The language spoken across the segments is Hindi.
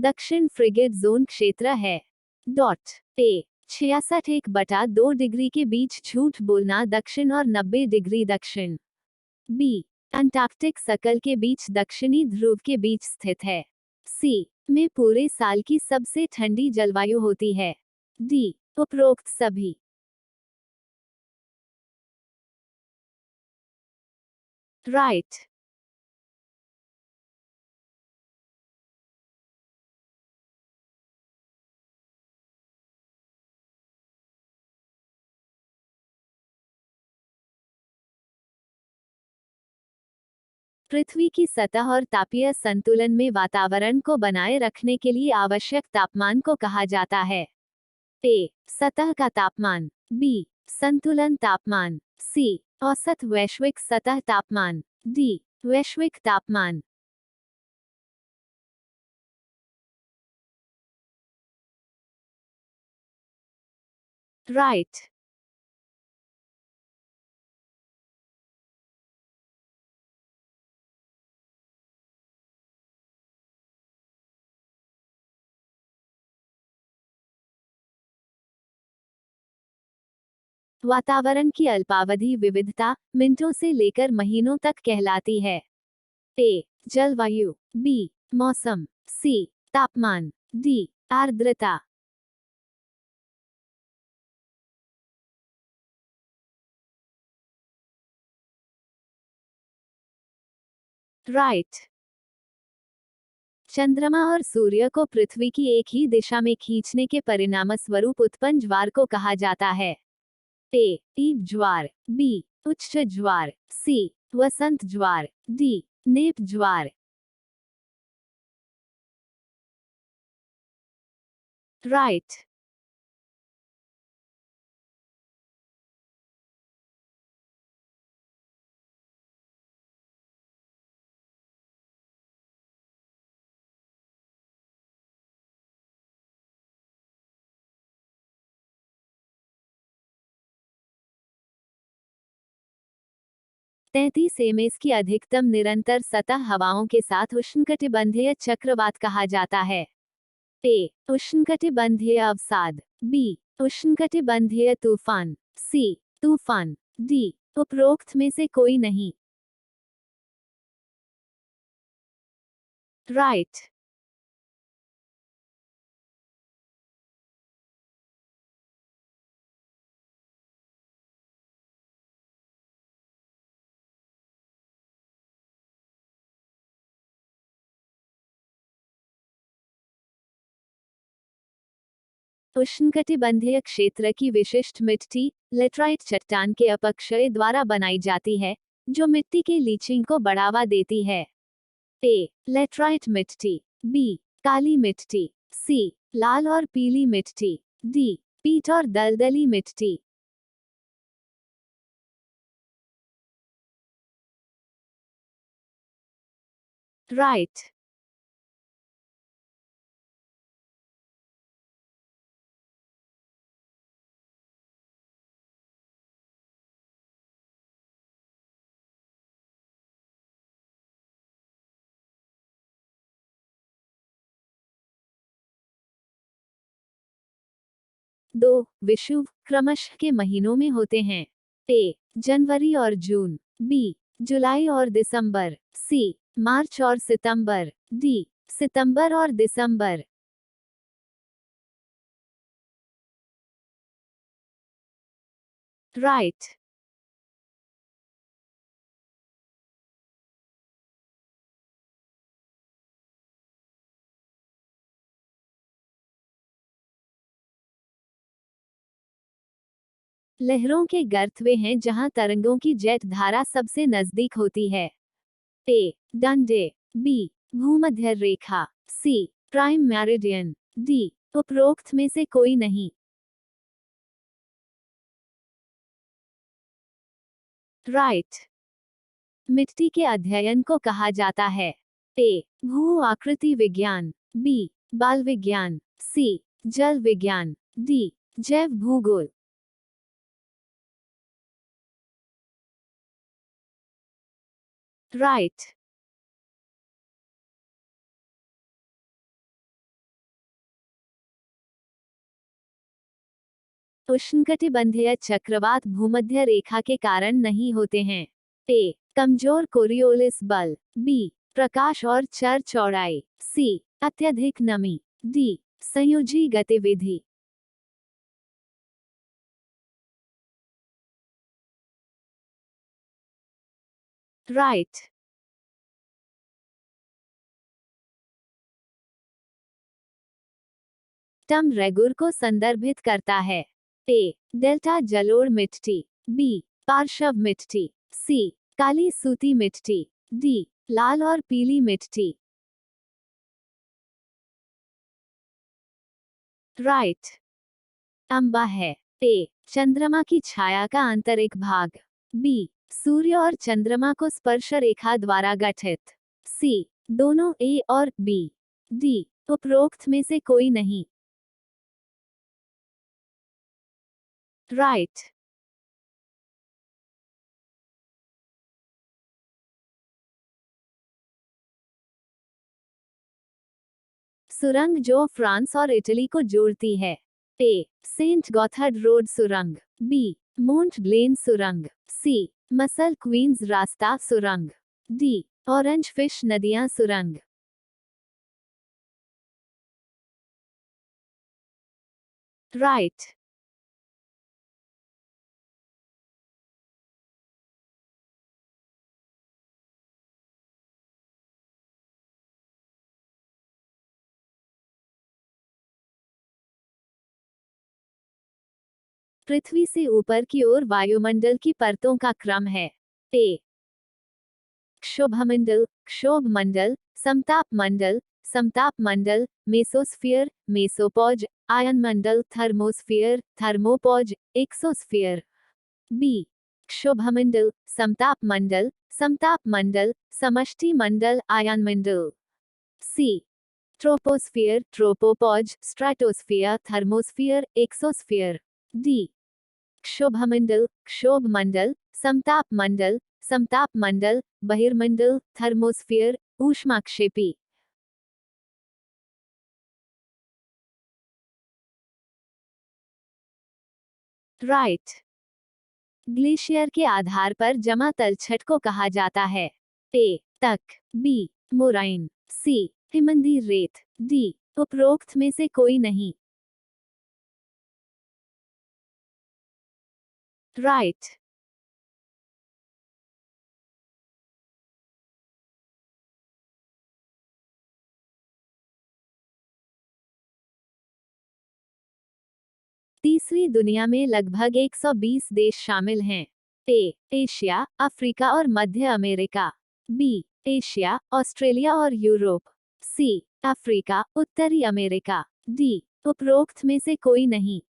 दक्षिण फ्रिगेट जोन क्षेत्र है। डॉट ए 66.1/2 डिग्री के बीच झूठ बोलना दक्षिण और 90 डिग्री दक्षिण। बी अंटार्कटिक सर्कल के बीच दक्षिणी ध्रुव के बीच स्थित है। सी में पूरे साल की सबसे ठंडी जलवायु होती है। डी उपरोक्त सभी। राइट। पृथ्वी की सतह और तापीय संतुलन में वातावरण को बनाए रखने के लिए आवश्यक तापमान को कहा जाता है। ए सतह का तापमान। बी संतुलन तापमान। सी औसत वैश्विक सतह तापमान। डी वैश्विक तापमान। राइट। वातावरण की अल्पावधि विविधता मिनटों से लेकर महीनों तक कहलाती है। ए जलवायु। बी मौसम। सी तापमान। डी आर्द्रता। राइट। चंद्रमा और सूर्य को पृथ्वी की एक ही दिशा में खींचने के परिणामस्वरूप उत्पन्न ज्वार को कहा जाता है। ए ईब ज्वार। बी उच्च ज्वार। सी वसंत ज्वार। डी नेप ज्वार। राइट। एमएस की अधिकतम निरंतर सतह हवाओं के साथ उष्णकटिबंधीय चक्रवात कहा जाता है। ए उष्णकटिबंधीय अवसाद। बी उष्णकटिबंधीय तूफान। सी तूफान। डी उपरोक्त में से कोई नहीं। राइट। उष्णकटिबंधीय क्षेत्र की विशिष्ट मिट्टी लेटराइट चट्टान के अपक्षय द्वारा बनाई जाती है, जो मिट्टी के लीचिंग को बढ़ावा देती है। ए लेटराइट मिट्टी। बी काली मिट्टी। सी लाल और पीली मिट्टी। डी पीट और दलदली मिट्टी। राइट। दो विषुव क्रमशः के महीनों में होते हैं। ए जनवरी और जून। बी जुलाई और दिसंबर। सी मार्च और सितंबर। डी सितंबर और दिसंबर। राइट। लहरों के गर्त वे हैं जहां तरंगों की जेट धारा सबसे नजदीक होती है। ए डंडे। बी भूमध्य रेखा। C prime meridian. डी उपरोक्त में से कोई नहीं। राइट। मिट्टी के अध्ययन को कहा जाता है। ए भू आकृति विज्ञान। बी बाल विज्ञान। सी जल विज्ञान। डी जैव भूगोल। राइट। उष्णकटिबंधीय चक्रवात भूमध्य रेखा के कारण नहीं होते हैं। ए कमजोर कोरियोलिस बल, बी प्रकाश और चर चौड़ाई, सी अत्यधिक नमी, डी संयोजी गतिविधि। राइट। टम रेगुर को संदर्भित करता है। ए डेल्टा जलोढ़ मिट्टी, बी पार्श्व मिट्टी, सी काली सूती मिट्टी, डी लाल और पीली मिट्टी। राइट। अम्बा है। ए चंद्रमा की छाया का आंतरिक भाग, बी सूर्य और चंद्रमा को स्पर्श रेखा द्वारा गठित, सी दोनों ए और बी, डी उपरोक्त में से कोई नहीं। राइट। सुरंग जो फ्रांस और इटली को जोड़ती है। ए सेंट गॉथर्ड रोड सुरंग, बी मोंट ब्लेन सुरंग, सी मसल क्वींस रास्ता सुरंग, डी ऑरेंज फिश नदियां सुरंग। राइट। पृथ्वी से ऊपर की ओर वायुमंडल की परतों का क्रम है। ए क्षोभमंडल, क्षोभ मंडल, समताप मंडल, समताप मंडल, मेसोस्फीयर, मेसोपॉज, आयन मंडल, थर्मोस्फीयर, थर्मोपॉज, एक्सोस्फीयर। बी क्षोभमंडल, समताप मंडल, समताप मंडल, समष्टि मंडल, आयन मंडल। C troposphere, tropopause, stratosphere, thermosphere, exosphere. D क्षोभमंडल, क्षोभ मंडल, समताप मंडल, समताप मंडल, बहिर्मंडल, थर्मोस्फीयर, ऊष्माक्षेपी। राइट। ग्लेशियर के आधार पर जमा तलछट को कहा जाता है। ए तक, बी मोराइन, सी हिमनदी रेत, डी उपरोक्त में से कोई नहीं। राइट। तीसरी दुनिया में लगभग 120 देश शामिल हैं। ए एशिया, अफ्रीका और मध्य अमेरिका, बी एशिया, ऑस्ट्रेलिया और यूरोप, सी अफ्रीका, उत्तरी अमेरिका, डी उपरोक्त में से कोई नहीं।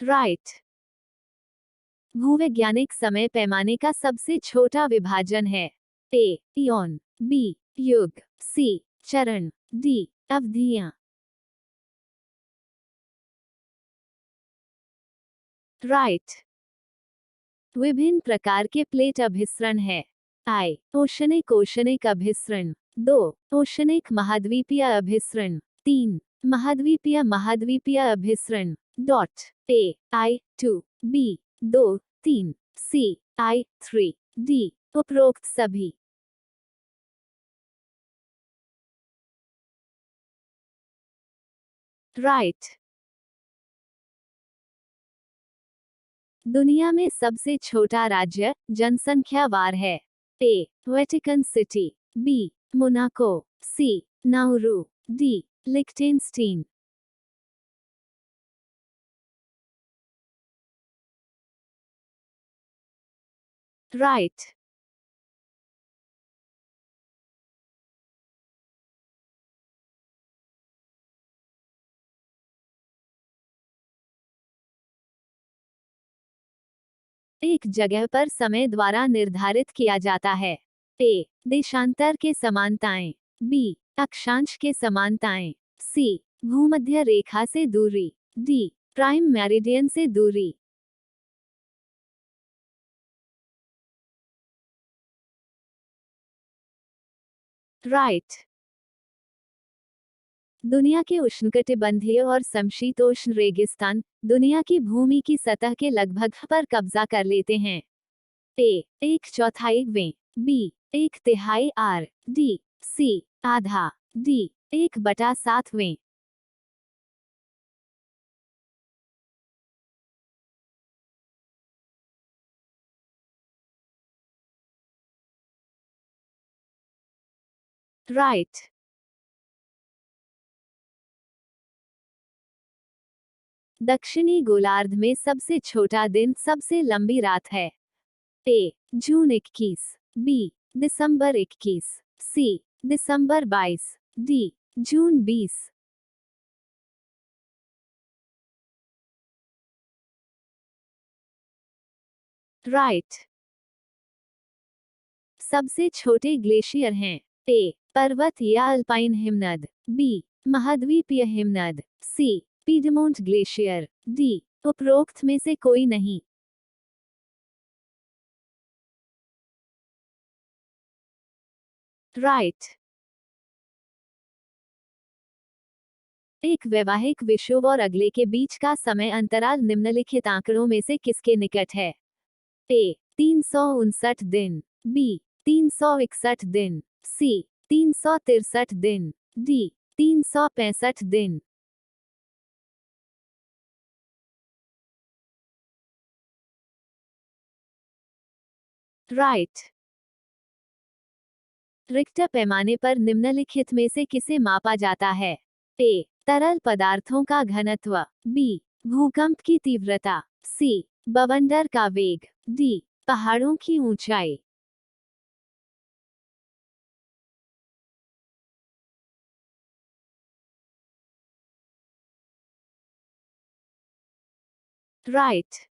राइट। भूवैज्ञानिक समय पैमाने का सबसे छोटा विभाजन है। ए इयॉन, बी युग, सी चरण, डी अवधियां। राइट। विभिन्न प्रकार के प्लेट अभिसरण है। आई ओशनिक ओशनिक अभिसरण, दो ओशनिक महाद्वीपीय अभिसरण, तीन महाद्वीपीय महाद्वीपीय अभिसरण। Dot A I two, B दो तीन, सी आई थ्री, डी उपरोक्त सभी। राइट। दुनिया में सबसे छोटा राज्य जनसंख्या वार है। ए वेटिकन सिटी, बी मोनाको, सी नाउरू, डी लिक्टेनस्टीन। राइट। एक जगह पर समय द्वारा निर्धारित किया जाता है। ए देशांतर के समानताएं, बी अक्षांश के समानताएं, सी भूमध्य रेखा से दूरी, डी प्राइम मेरिडियन से दूरी। राइट। दुनिया के उष्णकटिबंधीय और समशीतोष्ण रेगिस्तान दुनिया की भूमि की सतह के लगभग पर कब्जा कर लेते हैं। ए एक चौथाई वे, बी एक तिहाई आर, डी सी आधा, डी 1/7 राइट। दक्षिणी गोलार्ध में सबसे छोटा दिन सबसे लंबी रात है। ए जून 21, बी दिसंबर 21, सी दिसंबर 22, डी जून 20। राइट। सबसे छोटे ग्लेशियर हैं। ए पर्वत या अल्पाइन हिमनद, बी महाद्वीपीय हिमनद, सी पीडमोंट ग्लेशियर, डी उपरोक्त में से कोई नहीं। राइट। एक वैवाहिक विषुव और अगले के बीच का समय अंतराल निम्नलिखित आंकड़ों में से किसके निकट है? ए 359 दिन, बी 361 दिन, सी 363 दिन, डी 365 दिन। राइट। रिक्टर पैमाने पर निम्नलिखित में से किसे मापा जाता है? ए तरल पदार्थों का घनत्व, बी भूकंप की तीव्रता, सी बवंडर का वेग, डी पहाड़ों की ऊंचाई। राइट।